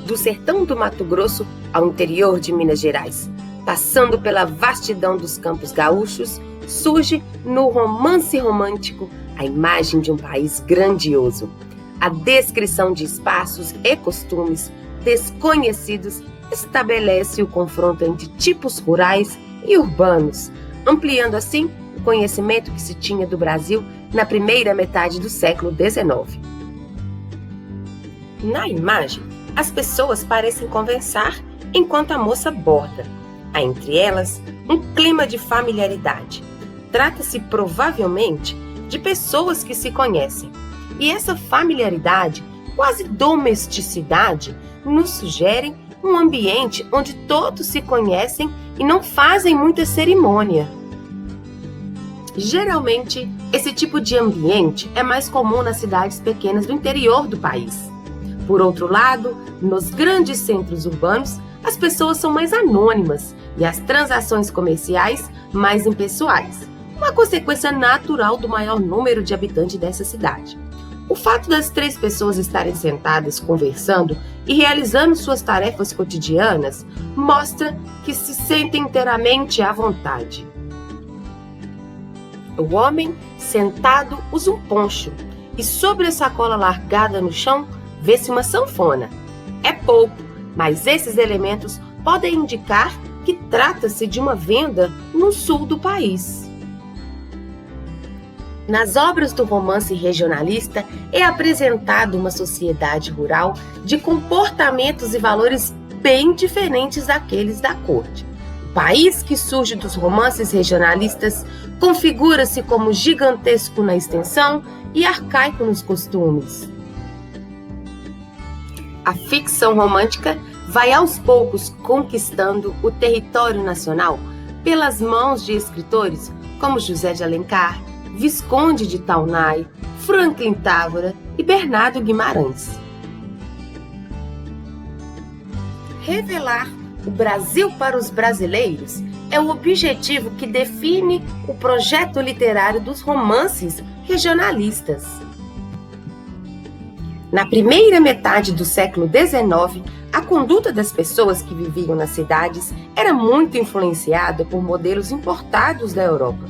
do sertão do Mato Grosso ao interior de Minas Gerais, passando pela vastidão dos campos gaúchos, surge no romance romântico a imagem de um país grandioso. A descrição de espaços e costumes desconhecidos estabelece o confronto entre tipos rurais e urbanos, ampliando assim o conhecimento que se tinha do Brasil na primeira metade do século XIX. Na imagem, as pessoas parecem conversar enquanto a moça borda. Há entre elas um clima de familiaridade. Trata-se provavelmente de pessoas que se conhecem. E essa familiaridade, quase domesticidade, nos sugere um ambiente onde todos se conhecem e não fazem muita cerimônia. Geralmente, esse tipo de ambiente é mais comum nas cidades pequenas do interior do país. Por outro lado, nos grandes centros urbanos, as pessoas são mais anônimas e as transações comerciais mais impessoais, uma consequência natural do maior número de habitantes dessa cidade. O fato das 3 pessoas estarem sentadas conversando e realizando suas tarefas cotidianas mostra que se sentem inteiramente à vontade. O homem sentado usa um poncho e sobre a sacola largada no chão vê-se uma sanfona. É pouco, mas esses elementos podem indicar que trata-se de uma venda no sul do país. Nas obras do romance regionalista é apresentada uma sociedade rural de comportamentos e valores bem diferentes daqueles da corte. O país que surge dos romances regionalistas configura-se como gigantesco na extensão e arcaico nos costumes. A ficção romântica vai aos poucos conquistando o território nacional pelas mãos de escritores como José de Alencar, Visconde de Taunay, Franklin Távora e Bernardo Guimarães. Revelar o Brasil para os brasileiros é o objetivo que define o projeto literário dos romances regionalistas. Na primeira metade do século XIX, a conduta das pessoas que viviam nas cidades era muito influenciada por modelos importados da Europa.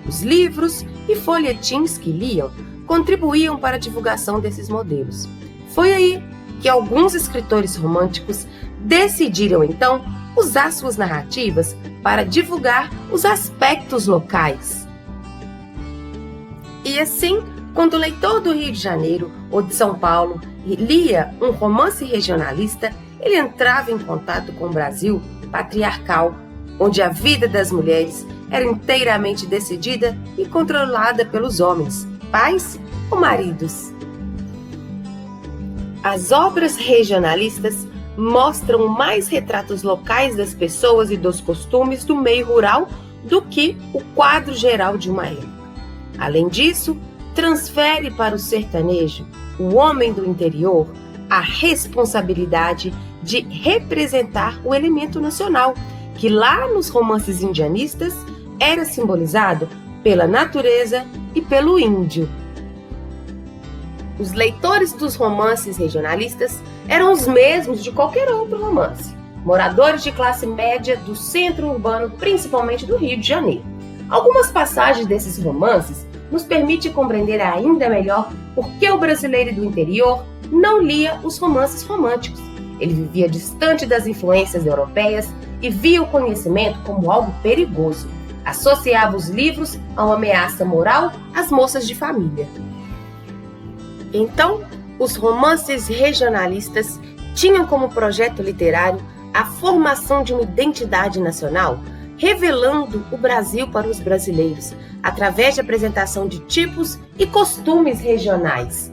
Os livros e folhetins que liam contribuíam para a divulgação desses modelos. Foi aí que alguns escritores românticos decidiram, então, usar suas narrativas para divulgar os aspectos locais. E assim, quando o leitor do Rio de Janeiro ou de São Paulo lia um romance regionalista, ele entrava em contato com o Brasil patriarcal, onde a vida das mulheres era inteiramente decidida e controlada pelos homens, pais ou maridos. As obras regionalistas mostram mais retratos locais das pessoas e dos costumes do meio rural do que o quadro geral de uma época. Além disso, transfere para o sertanejo, o homem do interior, a responsabilidade de representar o elemento nacional, que lá nos romances indianistas era simbolizado pela natureza e pelo índio. Os leitores dos romances regionalistas eram os mesmos de qualquer outro romance, moradores de classe média do centro urbano, principalmente do Rio de Janeiro. Algumas passagens desses romances nos permitem compreender ainda melhor por que o brasileiro do interior não lia os romances românticos. Ele vivia distante das influências europeias e via o conhecimento como algo perigoso. Associava os livros a uma ameaça moral às moças de família. Então, os romances regionalistas tinham como projeto literário a formação de uma identidade nacional, revelando o Brasil para os brasileiros, através da apresentação de tipos e costumes regionais.